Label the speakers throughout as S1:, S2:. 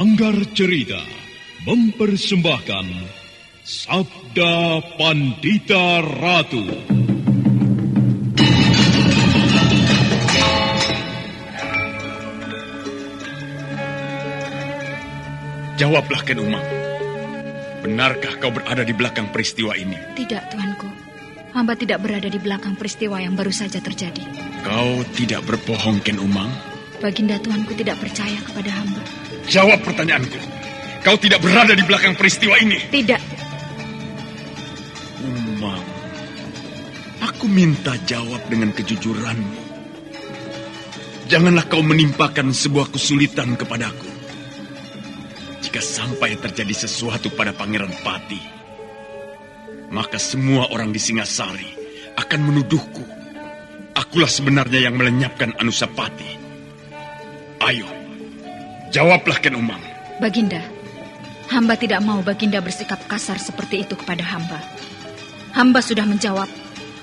S1: Sanggar Cerita mempersembahkan Sabda Pandita Ratu.
S2: Jawablah, Ken Umang. Benarkah kau berada di belakang peristiwa ini?
S3: Tidak, Tuanku. Hamba tidak berada di belakang peristiwa yang baru saja terjadi.
S2: Kau tidak berbohong, Ken Umang?
S3: Baginda Tuanku tidak percaya kepada hamba.
S2: Jawab pertanyaanku. Kau tidak berada di belakang peristiwa ini?
S3: Tidak.
S2: Umang, aku minta jawab dengan kejujuranmu. Janganlah kau menimpakan sebuah kesulitan kepadaku. Jika sampai terjadi sesuatu pada Pangeran Pati, maka semua orang di Singasari akan menuduhku. Akulah sebenarnya yang melenyapkan Anusapati. Ayo, jawablah, Ken Umang.
S3: Baginda, hamba tidak mau Baginda bersikap kasar seperti itu kepada hamba. Hamba sudah menjawab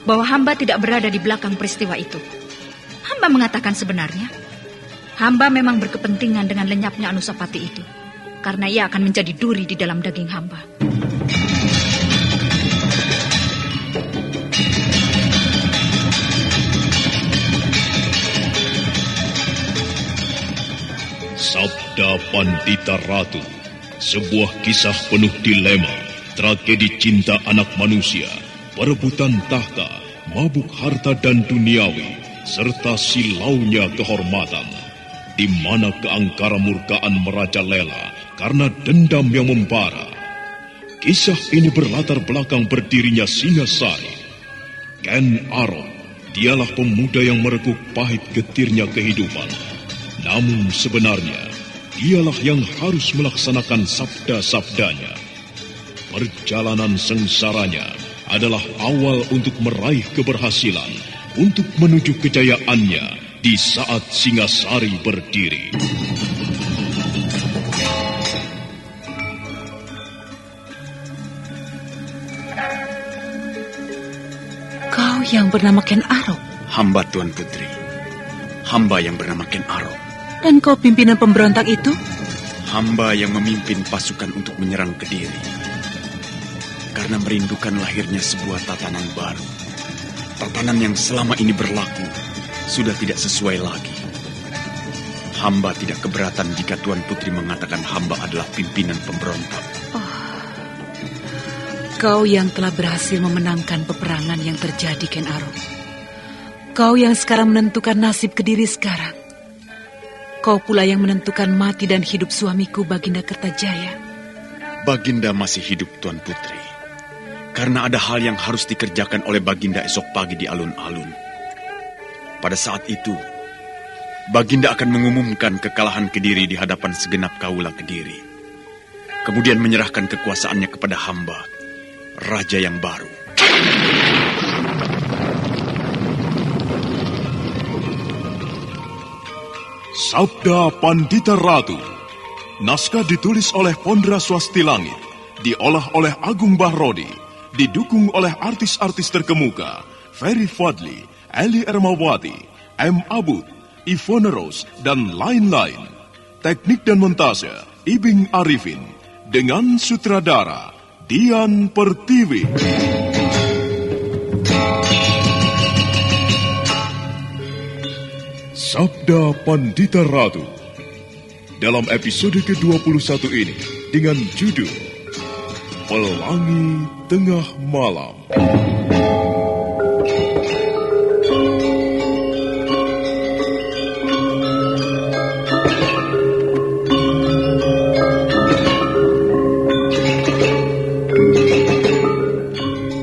S3: bahwa hamba tidak berada di belakang peristiwa itu. Hamba mengatakan sebenarnya, hamba memang berkepentingan dengan lenyapnya Anusapati itu, karena ia akan menjadi duri di dalam daging hamba.
S1: Sabda Pandita Ratu, sebuah kisah penuh dilema, tragedi cinta anak manusia, perebutan tahta, mabuk harta dan duniawi, serta silaunya kehormatan, di mana keangkara murkaan merajalela karena dendam yang membara. Kisah ini berlatar belakang berdirinya Singasari. Ken Arok, dialah pemuda yang merekuk pahit getirnya kehidupan. Namun sebenarnya, dialah yang harus melaksanakan sabda-sabdanya. Perjalanan sengsaranya adalah awal untuk meraih keberhasilan, untuk menuju kejayaannya di saat Singasari berdiri.
S4: Kau yang bernama Ken Arok?
S2: Hamba, Tuan Putri. Hamba yang bernama Ken Arok.
S4: Dan kau pimpinan pemberontak itu?
S2: Hamba yang memimpin pasukan untuk menyerang Kediri. Karena merindukan lahirnya sebuah tatanan baru. Tatanan yang selama ini berlaku sudah tidak sesuai lagi. Hamba tidak keberatan jika Tuan Putri mengatakan hamba adalah pimpinan pemberontak.
S4: Kau yang telah berhasil memenangkan peperangan yang terjadi, Ken Arok. Kau yang sekarang menentukan nasib Kediri sekarang. Kau pula yang menentukan mati dan hidup suamiku, Baginda Kertajaya.
S2: Baginda masih hidup, Tuan Putri. Karena ada hal yang harus dikerjakan oleh Baginda esok pagi di alun-alun. Pada saat itu, Baginda akan mengumumkan kekalahan Kediri di hadapan segenap kaula Kediri. Kemudian menyerahkan kekuasaannya kepada hamba, Raja yang baru.
S1: Sabda Pandita Ratu. Naskah ditulis oleh Pondra Swasti Langit, diolah oleh Agung Bahrodi, didukung oleh artis-artis terkemuka Ferry Fadli, Eli Ermawati, M. Abud, Ivone Rose, dan lain-lain. Teknik dan montase Ibing Arifin, dengan sutradara Dian Pertiwi. Sabda Pandita Ratu. Dalam episode ke-21 ini dengan judul Pelangi Tengah Malam.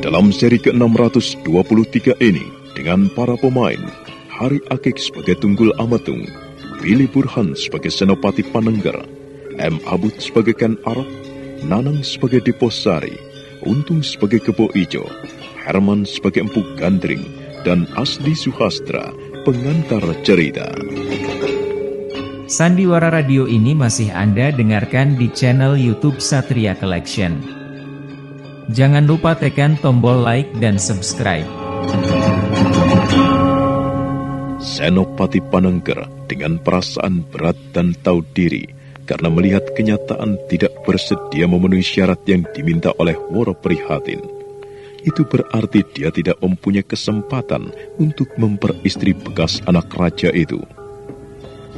S1: Dalam seri ke-623 ini dengan para pemain Hari Akik sebagai Tunggul Amatung, Billy Burhan sebagai Senopati Panengger, M. Abud sebagai Ken Arok, Nanang sebagai Diposari, Untung sebagai Kebo Ijo, Herman sebagai Empu Gandring, dan Asdi Suhastra, pengantar cerita.
S5: Sandiwara Radio ini masih Anda dengarkan di channel YouTube Satria Collection. Jangan lupa tekan tombol like dan subscribe.
S1: Senopati Panengger dengan perasaan berat dan tahu diri karena melihat kenyataan tidak bersedia memenuhi syarat yang diminta oleh Woro Prihatin. Itu berarti dia tidak mempunyai kesempatan untuk memperistri bekas anak raja itu.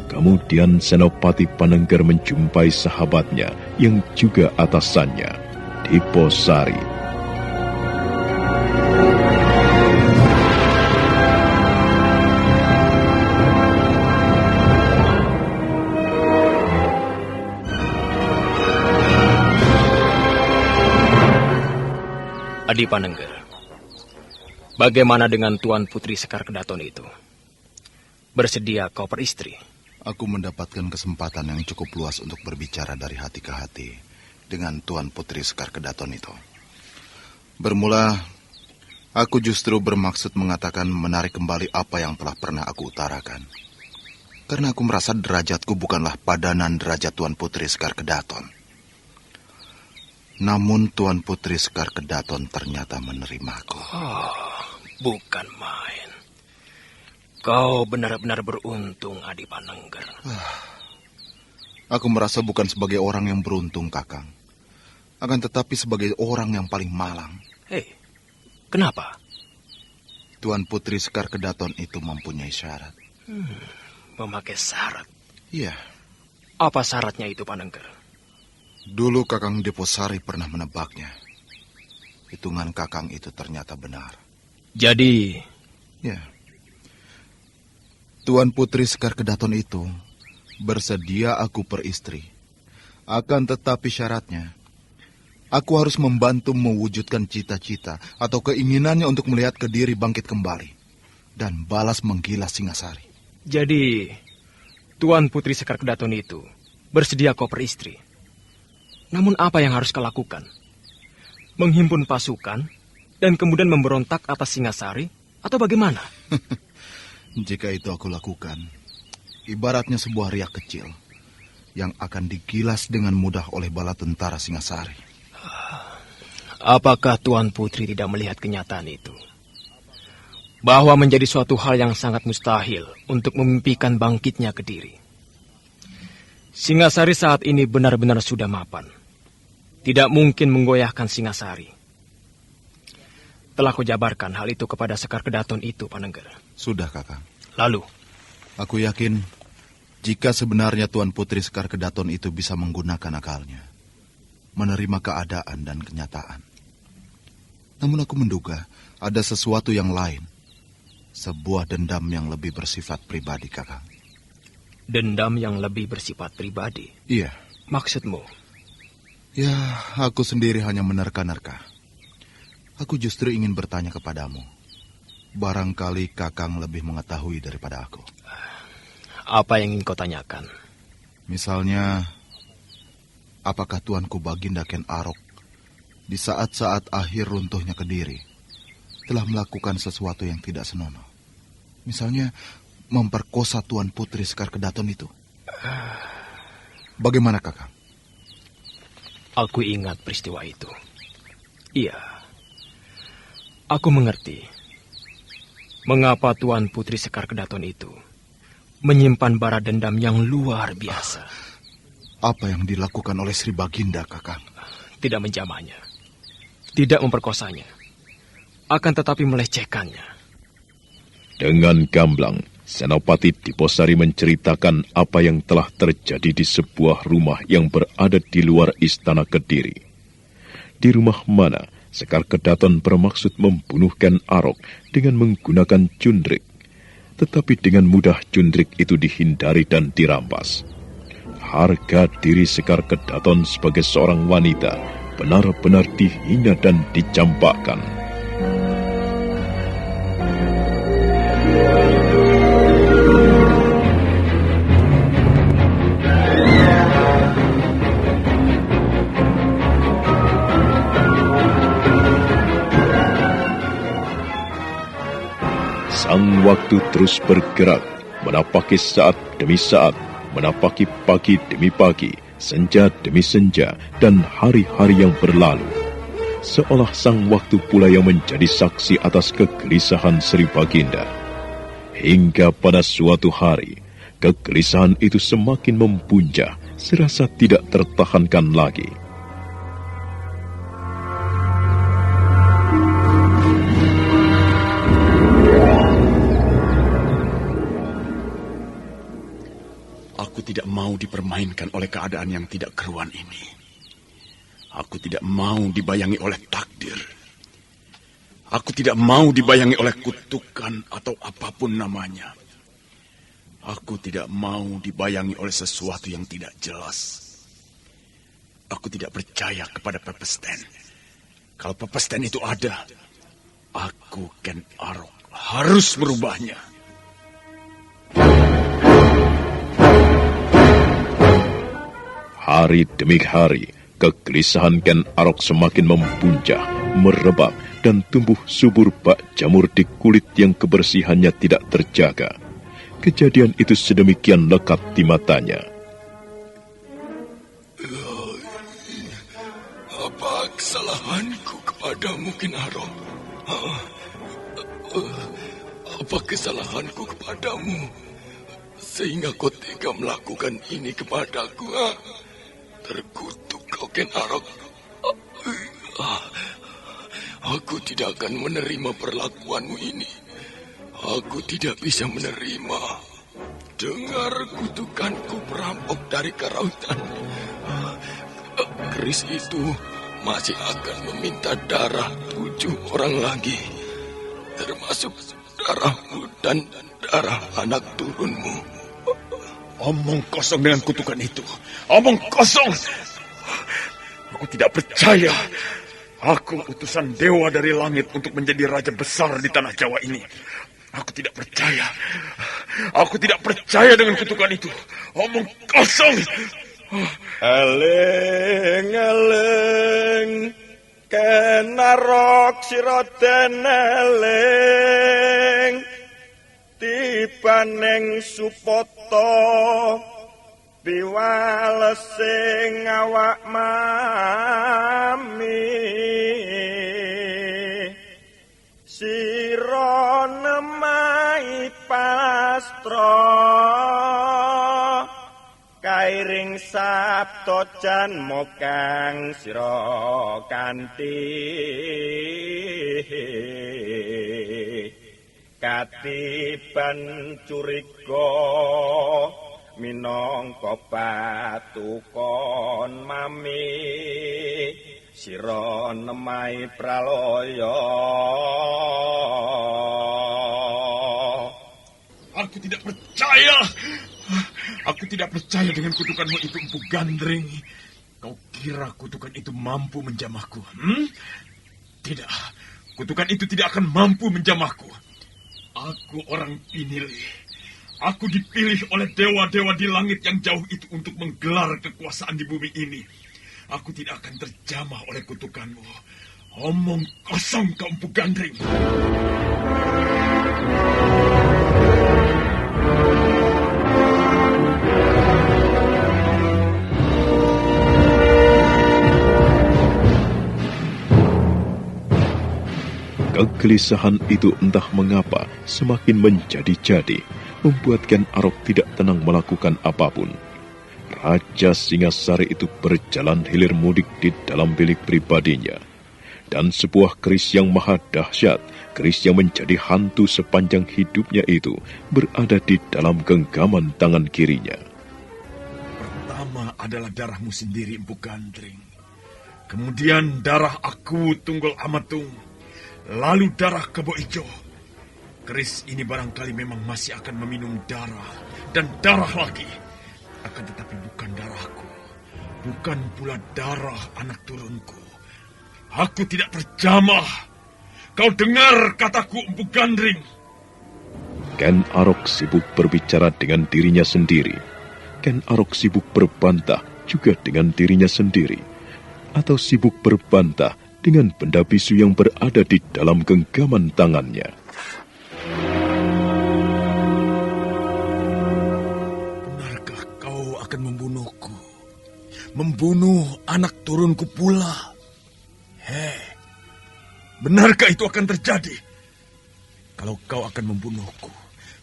S1: Kemudian Senopati Panengger menjumpai sahabatnya yang juga atasannya, Diposari.
S6: Adi Panengger, bagaimana dengan Tuan Putri Sekar Kedaton itu? Bersedia kau peristri?
S7: Aku mendapatkan kesempatan yang cukup luas untuk berbicara dari hati ke hati dengan Tuan Putri Sekar Kedaton itu. Bermula, aku justru bermaksud mengatakan menarik kembali apa yang telah pernah aku utarakan. Karena aku merasa derajatku bukanlah padanan derajat Tuan Putri Sekar Kedaton. Namun Tuan Putri Sekar Kedaton ternyata menerimaku.
S6: Bukan main. Kau benar-benar beruntung, Adi Panengger.
S7: Aku merasa bukan sebagai orang yang beruntung, Kakang. Akan tetapi sebagai orang yang paling malang.
S6: Hei, kenapa?
S7: Tuan Putri Sekar Kedaton itu mempunyai syarat.
S6: Memakai syarat?
S7: Iya.
S6: Apa syaratnya itu, Panengger?
S7: Dulu Kakang Diposari pernah menebaknya. Hitungan Kakang itu ternyata benar.
S6: Jadi?
S7: Ya. Tuan Putri Sekar Kedaton itu bersedia aku peristri. Akan tetapi syaratnya, aku harus membantu mewujudkan cita-cita atau keinginannya untuk melihat Kediri bangkit kembali dan balas menggilas Singasari.
S6: Jadi, Tuan Putri Sekar Kedaton itu bersedia kau peristri. Namun apa yang harus kau lakukan? Menghimpun pasukan dan kemudian memberontak atas Singasari atau bagaimana?
S7: Jika itu aku lakukan, ibaratnya sebuah riak kecil yang akan digilas dengan mudah oleh bala tentara Singasari.
S6: Apakah Tuan Putri tidak melihat kenyataan itu? Bahwa menjadi suatu hal yang sangat mustahil untuk memimpikan bangkitnya Kediri. Singasari saat ini benar-benar sudah mapan. Tidak mungkin menggoyahkan Singasari. Telah kau jabarkan hal itu kepada Sekar Kedaton itu, Panengger.
S7: Sudah, Kakang.
S6: Lalu?
S7: Aku yakin jika sebenarnya Tuan Putri Sekar Kedaton itu bisa menggunakan akalnya, menerima keadaan dan kenyataan. Namun aku menduga ada sesuatu yang lain. Sebuah dendam yang lebih bersifat pribadi, Kakang.
S6: Dendam yang lebih bersifat pribadi?
S7: Iya.
S6: Maksudmu?
S7: Ya, aku sendiri hanya menerka-nerka. Aku justru ingin bertanya kepadamu. Barangkali Kakang lebih mengetahui daripada aku.
S6: Apa yang ingin kau tanyakan?
S7: Misalnya, apakah Tuanku Baginda Ken Arok di saat-saat akhir runtuhnya Kediri telah melakukan sesuatu yang tidak senonoh? Misalnya, memperkosa Tuan Putri Sekar Kedaton itu. Bagaimana, Kakang?
S6: Aku ingat peristiwa itu. Iya. Aku mengerti mengapa Tuan Putri Sekar Kedaton itu menyimpan bara dendam yang luar biasa.
S7: Apa yang dilakukan oleh Sri Baginda, Kakang?
S6: Tidak menjamahnya, tidak memperkosanya, akan tetapi melecehkannya.
S1: Dengan gamblang, Senopati Diposari menceritakan apa yang telah terjadi di sebuah rumah yang berada di luar istana Kediri. Di rumah mana Sekar Kedaton bermaksud membunuh Ken Arok dengan menggunakan cundrik. Tetapi dengan mudah cundrik itu dihindari dan dirampas. Harga diri Sekar Kedaton sebagai seorang wanita benar-benar dihina dan dicampakkan. Sang waktu terus bergerak, menapaki saat demi saat, menapaki pagi demi pagi, senja demi senja, dan hari-hari yang berlalu. Seolah sang waktu pula yang menjadi saksi atas kegelisahan Sri Baginda. Hingga pada suatu hari, kegelisahan itu semakin mempuncak serasa tidak tertahankan lagi.
S2: Aku tidak mau dipermainkan oleh keadaan yang tidak keruan ini. Aku tidak mau dibayangi oleh takdir. Aku tidak mau dibayangi oleh kutukan atau apapun namanya. Aku tidak mau dibayangi oleh sesuatu yang tidak jelas. Aku tidak percaya kepada Pepesten. Kalau Pepesten itu ada, aku, Ken Arok, harus merubahnya.
S1: Hari demi hari, kegelisahan Ken Arok semakin mempuncak, merebak, dan tumbuh subur bak jamur di kulit yang kebersihannya tidak terjaga. Kejadian itu sedemikian lekat di matanya.
S8: Apa kesalahanku kepadamu, Ken Arok? Apa kesalahanku kepadamu sehingga kau tega melakukan ini kepadaku? Terkutuk kau, Ken Arok. Aku tidak akan menerima perlakuanmu ini. Aku tidak bisa menerima. Dengar kutukanku perampok dari karautan. Keris itu masih akan meminta darah 7 orang lagi. Termasuk darahmu dan darah anak turunmu.
S2: Omong kosong dengan kutukan itu. Omong kosong. Aku tidak percaya. Aku utusan dewa dari langit untuk menjadi raja besar di tanah Jawa ini. Aku tidak percaya. Aku tidak percaya dengan kutukan itu. Omong kosong.
S8: Eleng, eleng, Ken Arok sira eleng. Tibaning supata piwalesing awak mami sira nemai pastra kairing sabda janma kang sira kanthi katiban curiga minangka patukon mami sira nemai pralaya.
S2: Aku tidak percaya. Aku tidak percaya dengan kutukanmu itu, Empu Gandring. Kau kira kutukan itu mampu menjamahku? Tidak. Kutukan itu tidak akan mampu menjamahku. Aku orang pinilih. Aku dipilih oleh dewa-dewa di langit yang jauh itu untuk menggelar kekuasaan di bumi ini. Aku tidak akan terjamah oleh kutukanmu. Omong kosong kau, Empu Gandring.
S1: Kegelisahan itu entah mengapa semakin menjadi-jadi, membuat Ken Arok tidak tenang melakukan apapun. Raja Singasari itu berjalan hilir mudik di dalam bilik pribadinya. Dan sebuah keris yang maha dahsyat, keris yang menjadi hantu sepanjang hidupnya itu, berada di dalam genggaman tangan kirinya.
S2: Pertama adalah darahmu sendiri, Empu Gandring. Kemudian darah aku, Tunggul Amatung. Lalu darah Kebo Ijo. Keris ini barangkali memang masih akan meminum darah dan darah lagi. Akan tetapi bukan darahku. Bukan pula darah anak turunku. Aku tidak terjamah. Kau dengar kataku, Empu Gandring.
S1: Ken Arok sibuk berbicara dengan dirinya sendiri. Ken Arok sibuk berbantah juga dengan dirinya sendiri. Atau sibuk berbantah dengan benda bisu yang berada di dalam genggaman tangannya.
S2: Benarkah kau akan membunuhku? Membunuh anak turunku pula? Benarkah itu akan terjadi? Kalau kau akan membunuhku,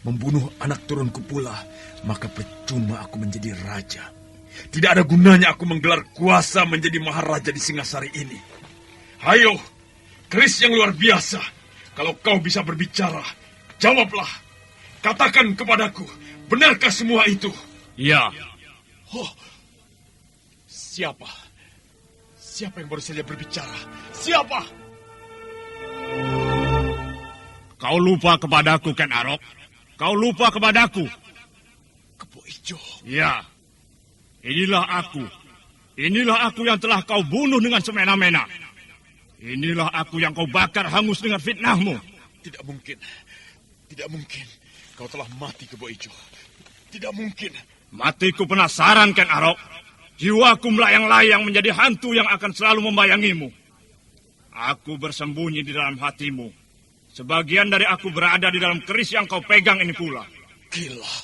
S2: membunuh anak turunku pula, maka percuma aku menjadi raja. Tidak ada gunanya aku menggelar kuasa menjadi maharaja di Singasari ini. Ayo, keris yang luar biasa. Kalau kau bisa berbicara, jawablah. Katakan kepadaku, benarkah semua itu?
S9: Iya.
S2: Oh, siapa? Siapa yang baru saja berbicara? Siapa?
S9: Kau lupa kepadaku, Ken Arok. Kau lupa kepadaku.
S2: Kebo Ijo.
S9: Ya, inilah aku. Inilah aku yang telah kau bunuh dengan semena-mena. Inilah aku yang kau bakar hangus dengan fitnahmu.
S2: Tidak mungkin. Tidak mungkin. Kau telah mati, Kebo Ijo. Tidak mungkin.
S9: Matiku penasaran, Ken Arok. Jiwaku melayang-layang menjadi hantu yang akan selalu membayangimu. Aku bersembunyi di dalam hatimu. Sebagian dari aku berada di dalam keris yang kau pegang ini pula.
S2: Gila.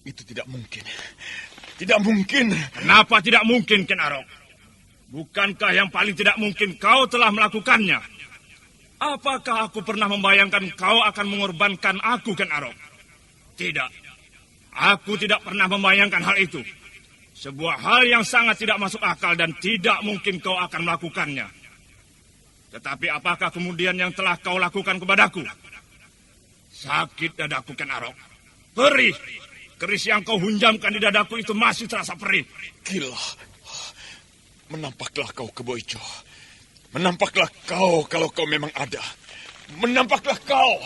S2: Itu tidak mungkin. Tidak mungkin.
S9: Kenapa tidak mungkin, Ken Arok? Bukankah yang paling tidak mungkin kau telah melakukannya? Apakah aku pernah membayangkan kau akan mengorbankan aku, Ken Arok? Tidak. Aku tidak pernah membayangkan hal itu. Sebuah hal yang sangat tidak masuk akal dan tidak mungkin kau akan melakukannya. Tetapi apakah kemudian yang telah kau lakukan kepadaku? Sakit dadaku, Ken Arok. Perih. Keris yang kau hunjamkan di dadaku itu masih terasa perih.
S2: Gila. Menampaklah kau, Kebo Ijo. Menampaklah kau kalau kau memang ada. Menampaklah kau.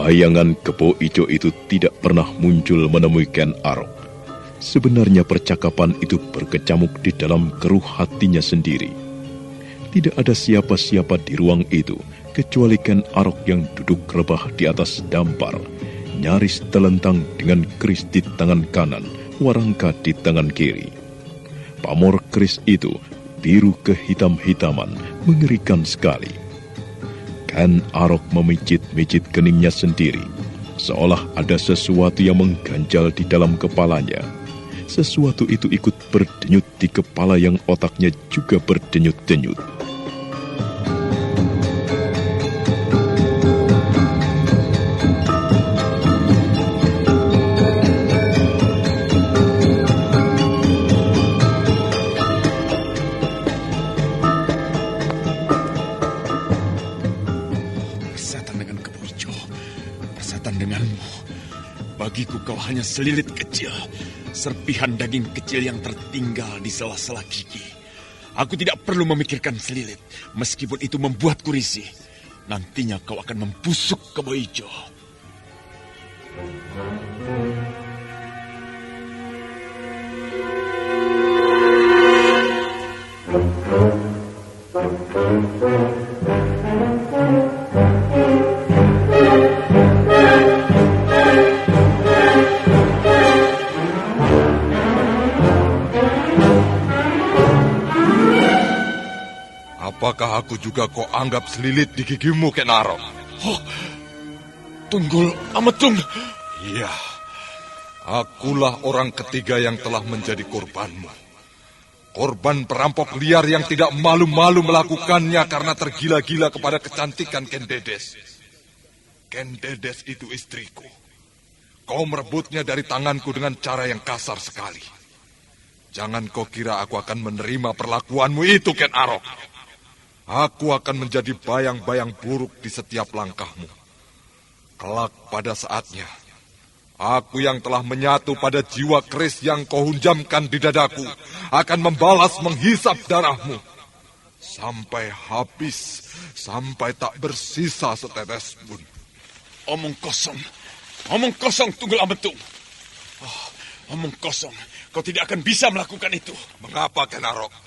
S1: Bayangan Kebo Ijo itu tidak pernah muncul menemui Ken Arok. Sebenarnya percakapan itu berkecamuk di dalam keruh hatinya sendiri. Tidak ada siapa-siapa di ruang itu kecuali Ken Arok yang duduk rebah di atas dampar, nyaris telentang dengan keris di tangan kanan, warangka di tangan kiri. Pamor keris itu biru kehitam-hitaman, mengerikan sekali. Ken Arok memijit-mijit keningnya sendiri, seolah ada sesuatu yang mengganjal di dalam kepalanya. Sesuatu itu ikut berdenyut di kepala yang otaknya juga berdenyut-denyut.
S2: Bagiku kau hanya selilit kecil, serpihan daging kecil yang tertinggal di sela-sela gigi. Aku tidak perlu memikirkan selilit, meskipun itu membuatku risih. Nantinya kau akan membusuk, Kebo Ijo.
S10: Apakah aku juga kau anggap selilit di gigimu, Ken Arok?
S2: Oh, Tunggul Ametung.
S10: Iya, akulah orang ketiga yang telah menjadi korbanmu. Korban perampok liar yang tidak malu-malu melakukannya karena tergila-gila kepada kecantikan Ken Dedes. Ken Dedes itu istriku. Kau merebutnya dari tanganku dengan cara yang kasar sekali. Jangan kau kira aku akan menerima perlakuanmu itu, Ken Arok. Aku akan menjadi bayang-bayang buruk di setiap langkahmu. Kelak pada saatnya, aku yang telah menyatu pada jiwa keris yang kau hunjamkan di dadaku akan membalas menghisap darahmu. Sampai habis, sampai tak bersisa setetes pun.
S2: Omong kosong Tunggul Ametung. Oh, omong kosong, kau tidak akan bisa melakukan itu.
S10: Mengapa, Ken Arok?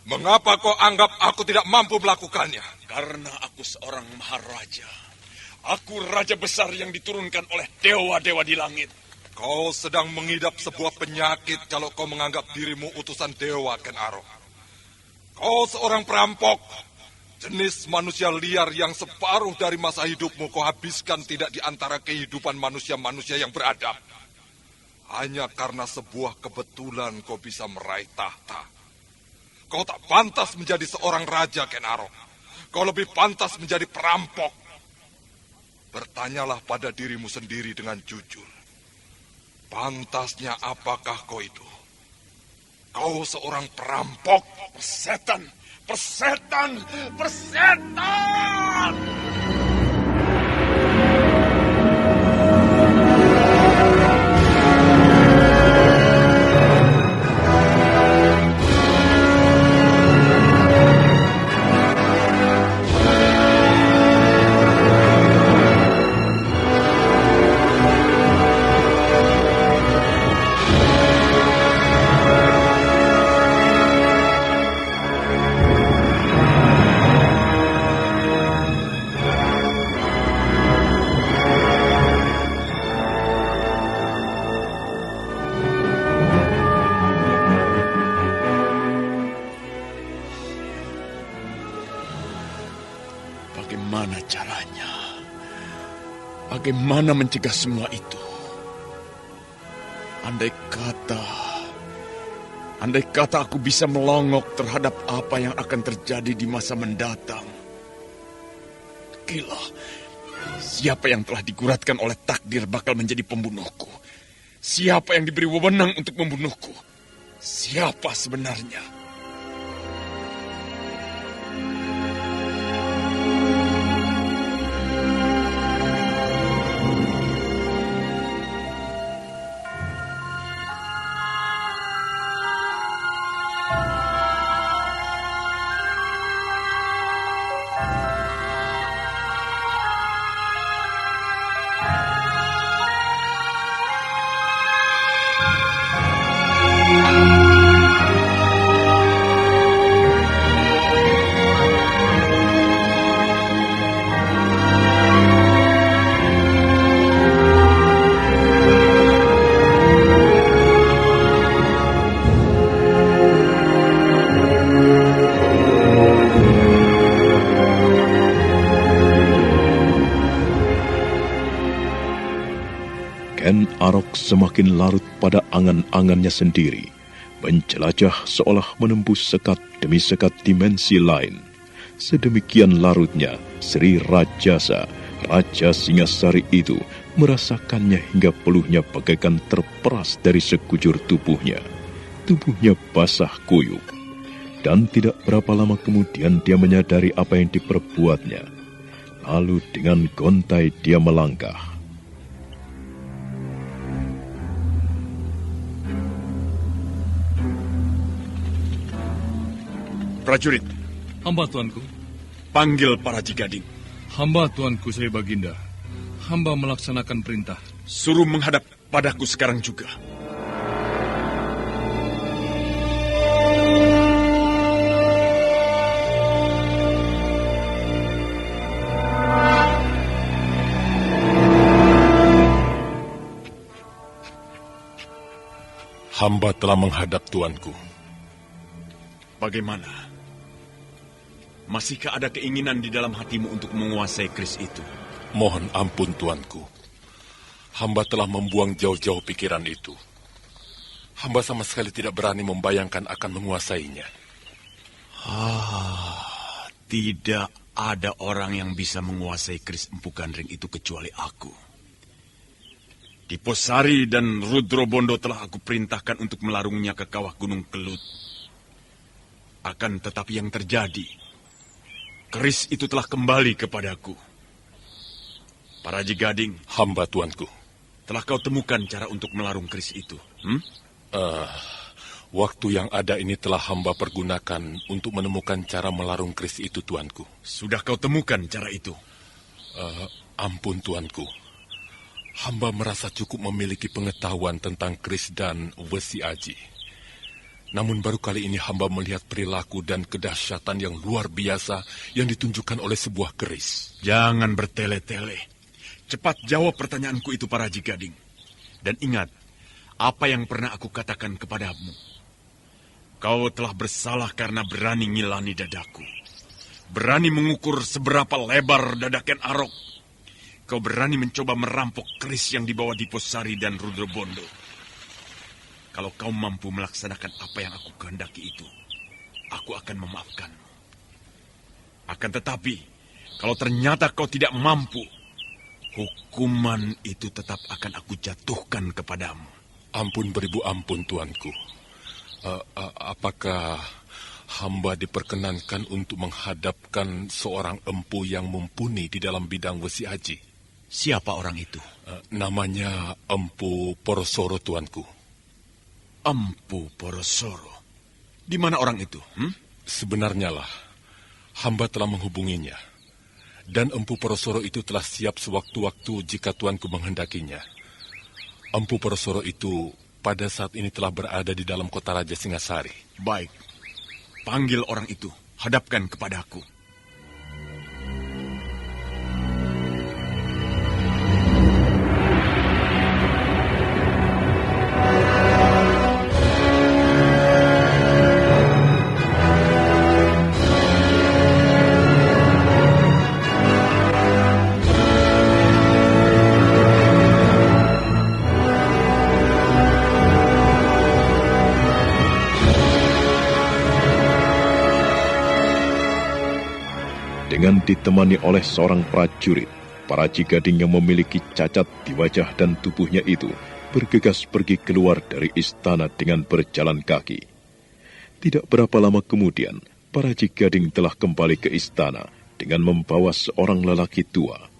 S10: Mengapa kau anggap aku tidak mampu melakukannya?
S2: Karena aku seorang maharaja. Aku raja besar yang diturunkan oleh dewa-dewa di langit.
S10: Kau sedang mengidap sebuah penyakit kalau kau menganggap dirimu utusan dewa, Ken Arok. Kau seorang perampok. Jenis manusia liar yang separuh dari masa hidupmu kau habiskan tidak di antara kehidupan manusia-manusia yang beradab. Hanya karena sebuah kebetulan kau bisa meraih tahta. Kau tak pantas menjadi seorang raja, Ken Arok. Kau lebih pantas menjadi perampok. Bertanyalah pada dirimu sendiri dengan jujur. Pantasnya apakah kau itu? Kau seorang perampok, persetan, persetan, persetan!
S2: Bagaimana caranya? Bagaimana mencegah semua itu? Andai kata aku bisa melongok terhadap apa yang akan terjadi di masa mendatang. Gila, siapa yang telah diguratkan oleh takdir bakal menjadi pembunuhku? Siapa yang diberi wewenang untuk membunuhku? Siapa sebenarnya?
S1: Ken Arok semakin larut pada angan-angannya sendiri, menjelajah seolah menembus sekat demi sekat dimensi lain. Sedemikian larutnya, Sri Rajasa, Raja Singasari itu merasakannya hingga peluhnya bagaikan terperas dari sekujur tubuhnya. Tubuhnya basah kuyup, dan tidak berapa lama kemudian dia menyadari apa yang diperbuatnya. Lalu dengan gontai dia melangkah.
S2: Prajurit,
S9: Hamba tuanku.
S2: panggil para Jigading.
S9: Hamba tuanku Sri Baginda. Hamba melaksanakan perintah.
S2: Suruh menghadap padaku sekarang juga.
S10: Hamba telah menghadap tuanku.
S2: Bagaimana? Masihkah ada keinginan di dalam hatimu untuk menguasai keris itu?
S10: Mohon ampun tuanku. Hamba telah membuang jauh-jauh pikiran itu. Hamba sama sekali tidak berani membayangkan akan menguasainya.
S2: Tidak ada orang yang bisa menguasai keris Empu Gandring itu kecuali aku. Diposari dan Rudrobondo telah aku perintahkan untuk melarungnya ke kawah Gunung Kelut. Akan tetapi yang terjadi, keris itu telah kembali kepadaku. Para Jigading,
S10: hamba tuanku.
S2: Telah kau temukan cara untuk melarung keris itu?
S10: Waktu yang ada ini telah hamba pergunakan untuk menemukan cara melarung keris itu, tuanku.
S2: Sudah kau temukan cara itu?
S10: Ampun, tuanku. Hamba merasa cukup memiliki pengetahuan tentang keris dan wesi aji. Namun baru kali ini hamba melihat perilaku dan kedahsyatan yang luar biasa yang ditunjukkan oleh sebuah keris.
S2: Jangan bertele-tele. Cepat jawab pertanyaanku itu, para Jigading. Dan ingat, apa yang pernah aku katakan kepadamu. Kau telah bersalah karena berani ngilani dadaku. Berani mengukur seberapa lebar dada Ken Arok. Kau berani mencoba merampok keris yang dibawa Diposari dan Rudrobondo. Kalau kau mampu melaksanakan apa yang aku kehendaki itu, aku akan memaafkanmu. Akan tetapi, kalau ternyata kau tidak mampu, hukuman itu tetap akan aku jatuhkan kepadamu.
S10: Ampun beribu ampun, tuanku. Apakah hamba diperkenankan untuk menghadapkan seorang empu yang mumpuni di dalam bidang wesi haji?
S2: Siapa orang itu?
S10: Namanya Empu Porosoro, tuanku.
S2: Empu Porosoro? Di mana orang itu?
S10: Sebenarnya lah, hamba telah menghubunginya. Dan Empu Porosoro itu telah siap sewaktu-waktu jika tuanku menghendakinya. Empu Porosoro itu pada saat ini telah berada di dalam kota Raja Singasari.
S2: Baik, panggil orang itu, hadapkan kepadaku.
S1: Dengan ditemani oleh seorang prajurit, para Cigading yang memiliki cacat di wajah dan tubuhnya itu bergegas pergi keluar dari istana dengan berjalan kaki. Tidak berapa lama kemudian, para Cigading telah kembali ke istana dengan membawa seorang lelaki tua.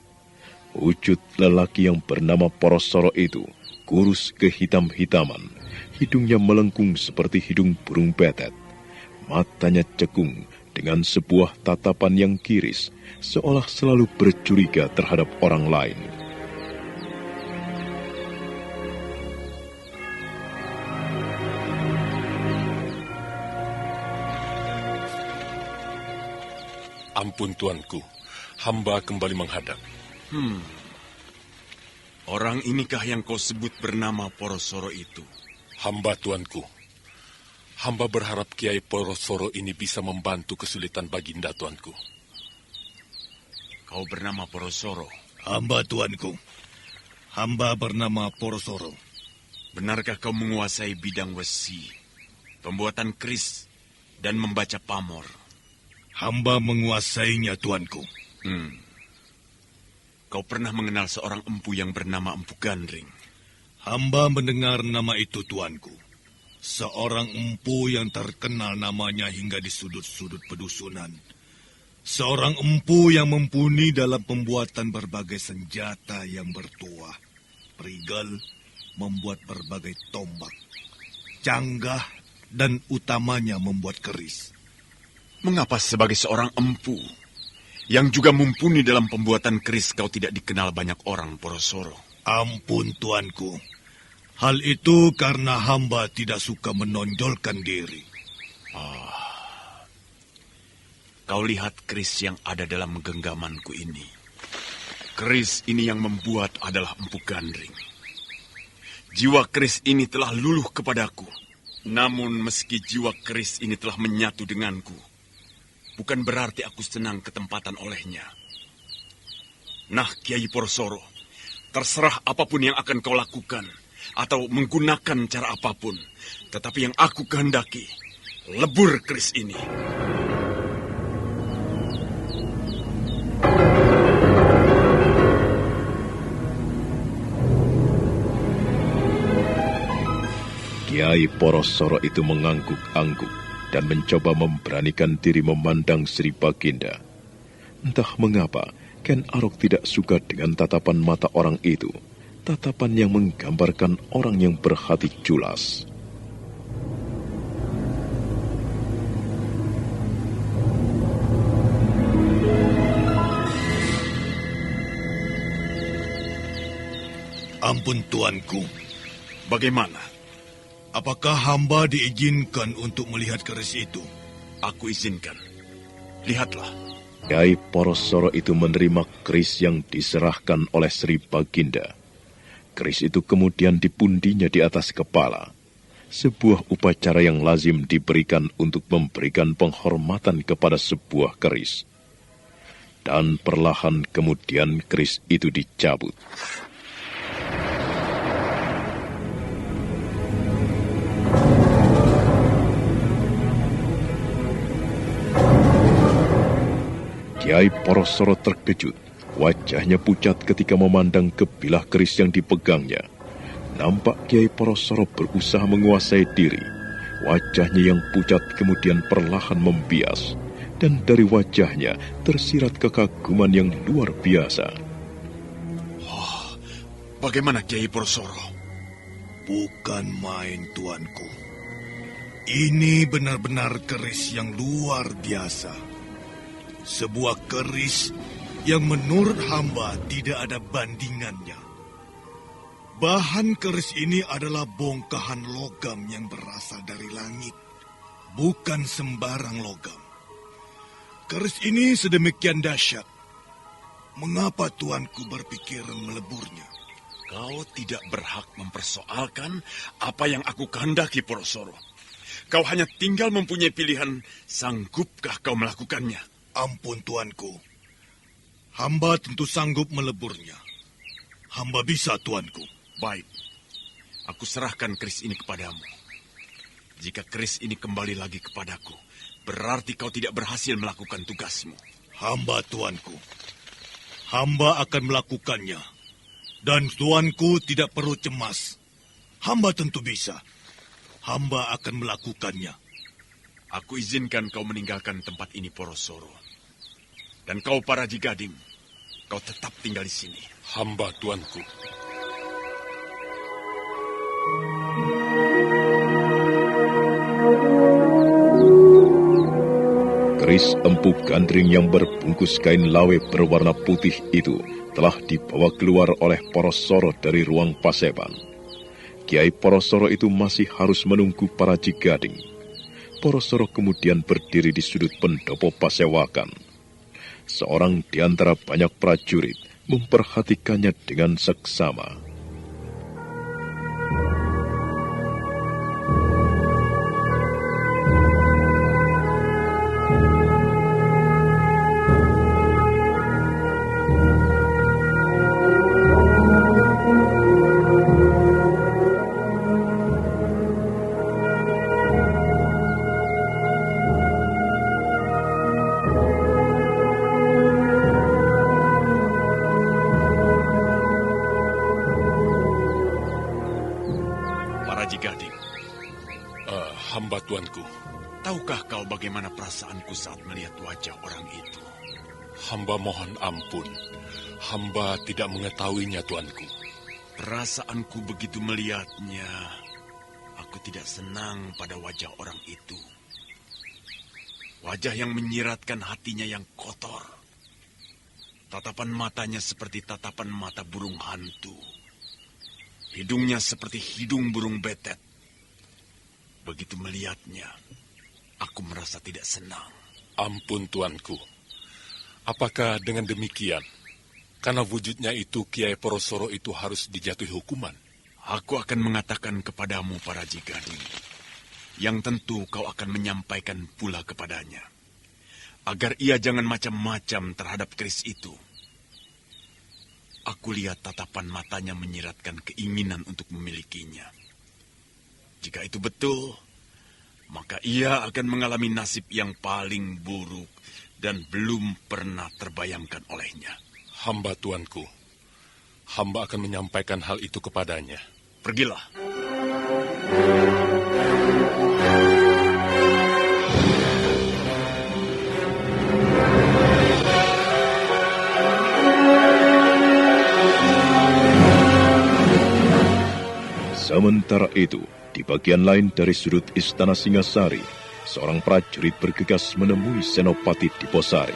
S1: Wujud lelaki yang bernama Porosoro itu kurus kehitam-hitaman, hidungnya melengkung seperti hidung burung betet, matanya cekung dengan sebuah tatapan yang kiris, seolah selalu bercuriga terhadap orang lain.
S10: Ampun tuanku, hamba kembali menghadap.
S2: Orang inikah yang kau sebut bernama Porosoro itu?
S10: Hamba tuanku. Hamba berharap Kiai Porosoro ini bisa membantu kesulitan Baginda, tuanku.
S2: Kau bernama Porosoro?
S11: Hamba, tuanku. Hamba bernama Porosoro.
S2: Benarkah kau menguasai bidang wesi, pembuatan keris, dan membaca pamor?
S11: Hamba menguasainya, tuanku.
S2: Kau pernah mengenal seorang empu yang bernama Empu Gandring?
S11: Hamba mendengar nama itu, tuanku. Seorang empu yang terkenal namanya hingga di sudut-sudut pedusunan. Seorang empu yang mumpuni dalam pembuatan berbagai senjata yang bertuah. Perigal, membuat berbagai tombak. Canggah, dan utamanya membuat keris.
S2: Mengapa sebagai seorang empu yang juga mumpuni dalam pembuatan keris kau tidak dikenal banyak orang, Porosoro?
S11: Ampun, tuanku. Hal itu karena hamba tidak suka menonjolkan diri.
S2: Kau lihat keris yang ada dalam genggamanku ini. Keris ini yang membuat adalah Empu Gandring. Jiwa keris ini telah luluh kepadaku. Namun meski jiwa keris ini telah menyatu denganku, bukan berarti aku senang ketempatan olehnya. Nah, Kiai Porosoro, terserah apapun yang akan kau lakukan, atau menggunakan cara apapun, tetapi yang aku kehendaki, lebur keris ini.
S1: Kiai Porosoro itu mengangguk-angguk dan mencoba memberanikan diri memandang Sri Baginda. Entah mengapa, Ken Arok tidak suka dengan tatapan mata orang itu. Tatapan yang menggambarkan orang yang berhati culas.
S11: Ampun, tuanku.
S2: Bagaimana?
S11: Apakah hamba diizinkan untuk melihat keris itu?
S2: Aku izinkan. Lihatlah.
S1: Kiai Porosoro itu menerima keris yang diserahkan oleh Sri Baginda. Keris itu kemudian dipundinya di atas kepala. Sebuah upacara yang lazim diberikan untuk memberikan penghormatan kepada sebuah keris. Dan perlahan kemudian keris itu dicabut. Kiai Porosoro terkejut. Wajahnya pucat ketika memandang ke bilah keris yang dipegangnya. Nampak Kiai Porosoro berusaha menguasai diri. Wajahnya yang pucat kemudian perlahan membias. Dan dari wajahnya tersirat kekaguman yang luar biasa.
S2: Oh, bagaimana Kiai Porosoro?
S11: Bukan main, tuanku. Ini benar-benar keris yang luar biasa. Sebuah keris yang menurut hamba tidak ada bandingannya. Bahan keris ini adalah bongkahan logam yang berasal dari langit, bukan sembarang logam. Keris ini sedemikian dahsyat. Mengapa tuanku berpikir meleburnya?
S2: Kau tidak berhak mempersoalkan apa yang aku kehendaki, Porosoro. Kau hanya tinggal mempunyai pilihan, sanggupkah kau melakukannya?
S11: Ampun, tuanku. Hamba tentu sanggup meleburnya. Hamba bisa, tuanku.
S2: Baik, aku serahkan keris ini kepadamu. Jika keris ini kembali lagi kepadaku, berarti kau tidak berhasil melakukan tugasmu.
S11: Hamba, tuanku. Hamba akan melakukannya. Dan tuanku tidak perlu cemas. Hamba tentu bisa. Hamba akan melakukannya.
S2: Aku izinkan kau meninggalkan tempat ini, Porosoro. Dan kau, Paraji Gading, kau tetap tinggal di sini.
S10: Hamba, tuanku.
S1: Keris empu gandring yang berbungkus kain lawe berwarna putih itu telah dibawa keluar oleh Porosoro dari ruang paseban. Kiai Porosoro itu masih harus menunggu Paraji Gading. Porosoro kemudian berdiri di sudut pendopo pasewakan. Seorang di antara banyak prajurit memperhatikannya dengan seksama.
S10: Hamba, tuanku.
S2: Tahukah kau bagaimana perasaanku saat melihat wajah orang itu?
S10: Hamba mohon ampun. Hamba tidak mengetahuinya, tuanku.
S2: Perasaanku begitu melihatnya. Aku tidak senang pada wajah orang itu. Wajah yang menyiratkan hatinya yang kotor. Tatapan matanya seperti tatapan mata burung hantu. Hidungnya seperti hidung burung betet. Begitu melihatnya, aku merasa tidak senang.
S10: Ampun, tuanku. Apakah dengan demikian, karena wujudnya itu Kiai Porosoro itu harus dijatuhi hukuman?
S2: Aku akan mengatakan kepadamu, Paraji Gading, yang tentu kau akan menyampaikan pula kepadanya, agar ia jangan macam-macam terhadap keris itu. Aku lihat tatapan matanya menyiratkan keinginan untuk memilikinya. Jika itu betul, maka ia akan mengalami nasib yang paling buruk dan belum pernah terbayangkan olehnya.
S10: Hamba, tuanku. Hamba akan menyampaikan hal itu kepadanya.
S2: Pergilah.
S1: Sementara itu, di bagian lain dari sudut istana Singasari, seorang prajurit bergegas menemui Senopati Diposari.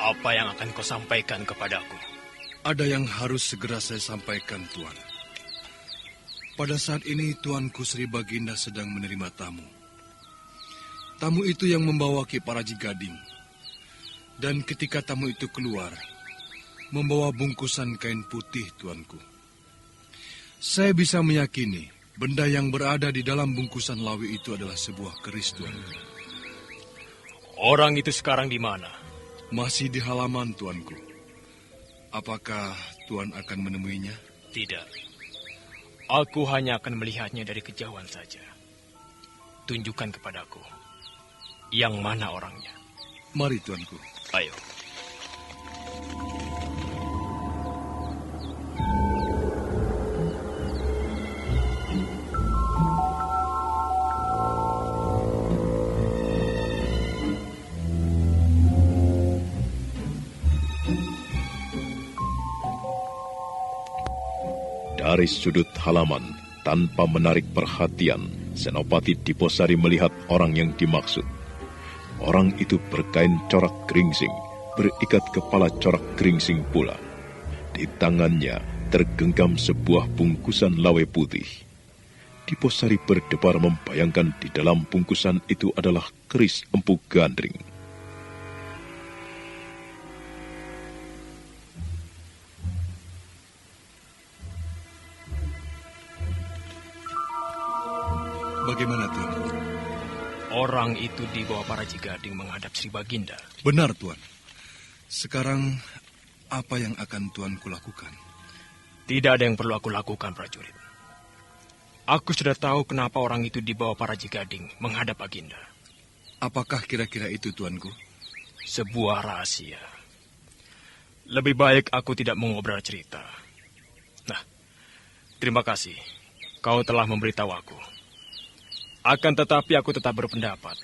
S6: Apa yang akan kau sampaikan kepadaku?
S12: Ada yang harus segera saya sampaikan, Tuan. Pada saat ini, Tuanku Sri Baginda sedang menerima tamu. Tamu itu yang membawa Ki Paraji Gading. Dan ketika tamu itu keluar, membawa bungkusan kain putih, Tuanku. Saya bisa meyakini benda yang berada di dalam bungkusan lawi itu adalah sebuah keris, Tuan.
S6: Orang itu sekarang di mana?
S12: Masih di halaman, Tuanku. Apakah Tuan akan menemuinya?
S6: Tidak. Aku hanya akan melihatnya dari kejauhan saja. Tunjukkan kepadaku, yang mana orangnya.
S12: Mari, tuanku.
S6: Ayo.
S1: Dari sudut halaman, tanpa menarik perhatian, Senopati Diposari melihat orang yang dimaksud. Orang itu berkain corak geringsing, berikat kepala corak geringsing pula. Di tangannya tergenggam sebuah bungkusan lawe putih. Diposari berdebar membayangkan di dalam bungkusan itu adalah keris Empu Gandring.
S12: Bagaimana, Tuan?
S6: Orang itu dibawa para Jigading menghadap Sri Baginda.
S12: Benar, Tuan. Sekarang, apa yang akan Tuanku lakukan?
S6: Tidak ada yang perlu aku lakukan, prajurit. Aku sudah tahu kenapa orang itu dibawa para Jigading menghadap Baginda.
S12: Apakah kira-kira itu, Tuanku?
S6: Sebuah rahasia. Lebih baik aku tidak mengobrol cerita. Nah, terima kasih. Kau telah memberitahu aku. Akan tetapi aku tetap berpendapat,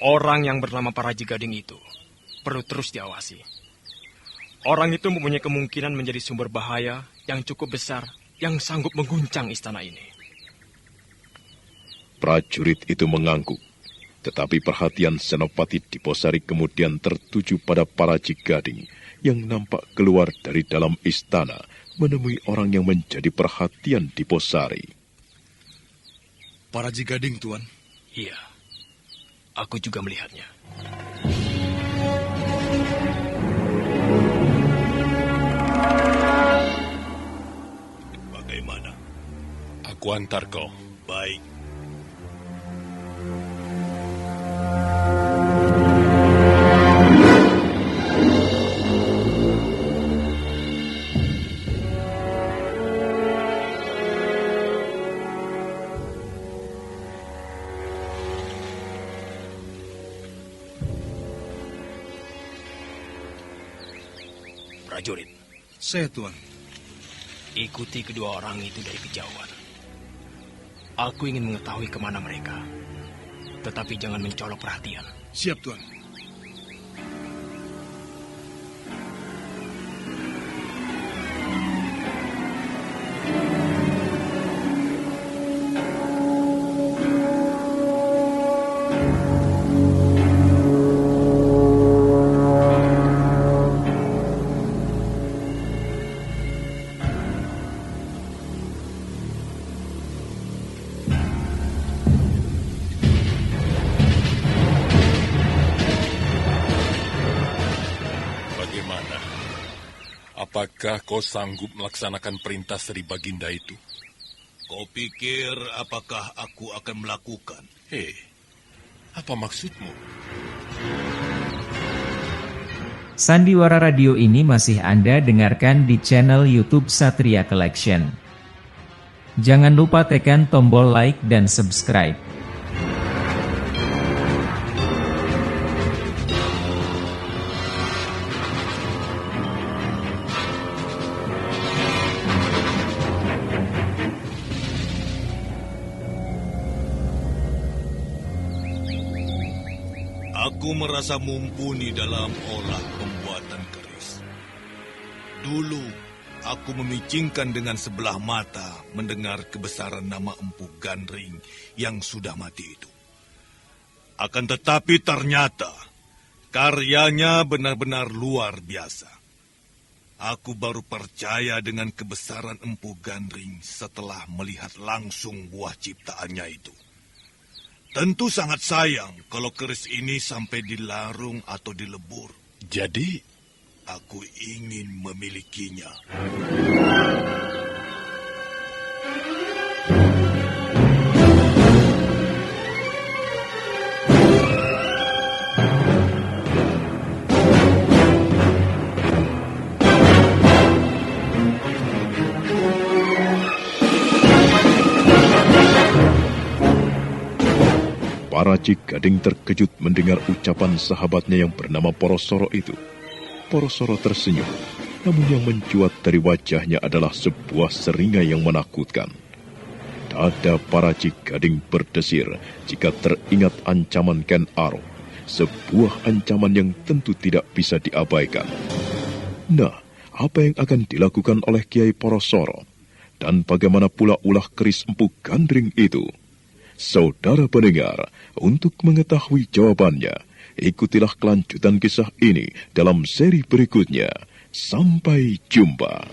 S6: orang yang bernama para Jigading itu perlu terus diawasi. Orang itu mempunyai kemungkinan menjadi sumber bahaya yang cukup besar yang sanggup mengguncang istana ini.
S1: Prajurit itu mengangguk, tetapi perhatian Senopati Diposari kemudian tertuju pada para Jigading yang nampak keluar dari dalam istana menemui orang yang menjadi perhatian Diposari.
S12: Para Jigading, Tuan?
S6: Iya, aku juga melihatnya.
S11: Bagaimana?
S9: Aku antar kau.
S11: Baik.
S6: Prajurit.
S12: Saya, Tuan.
S6: Ikuti kedua orang itu dari kejauhan. Aku ingin mengetahui kemana mereka. Tetapi jangan mencolok perhatian.
S12: Siap, Tuan.
S9: Apakah kau sanggup melaksanakan perintah Sri Baginda itu?
S11: Kau pikir apakah aku akan melakukan?
S9: Hei, apa maksudmu?
S5: Sandiwara Radio ini masih Anda dengarkan di channel YouTube Satria Collection. Jangan lupa tekan tombol like dan subscribe.
S11: Aku merasa mumpuni dalam olah pembuatan keris. Dulu, aku memicingkan dengan sebelah mata mendengar kebesaran nama Empu Gandring yang sudah mati itu. Akan tetapi ternyata, karyanya benar-benar luar biasa. Aku baru percaya dengan kebesaran Empu Gandring setelah melihat langsung buah ciptaannya itu. Tentu sangat sayang kalau keris ini sampai dilarung atau dilebur.
S9: Jadi,
S11: aku ingin memilikinya.
S1: Paraji Gading terkejut mendengar ucapan sahabatnya yang bernama Porosoro itu. Porosoro tersenyum, namun yang mencuat dari wajahnya adalah sebuah seringai yang menakutkan. Dada Paraji Gading berdesir jika teringat ancaman Ken Arok, sebuah ancaman yang tentu tidak bisa diabaikan. Nah, apa yang akan dilakukan oleh Kiai Porosoro? Dan bagaimana pula ulah keris Empu Gandring itu? Saudara pendengar, untuk mengetahui jawabannya, ikutilah kelanjutan kisah ini dalam seri berikutnya. Sampai jumpa.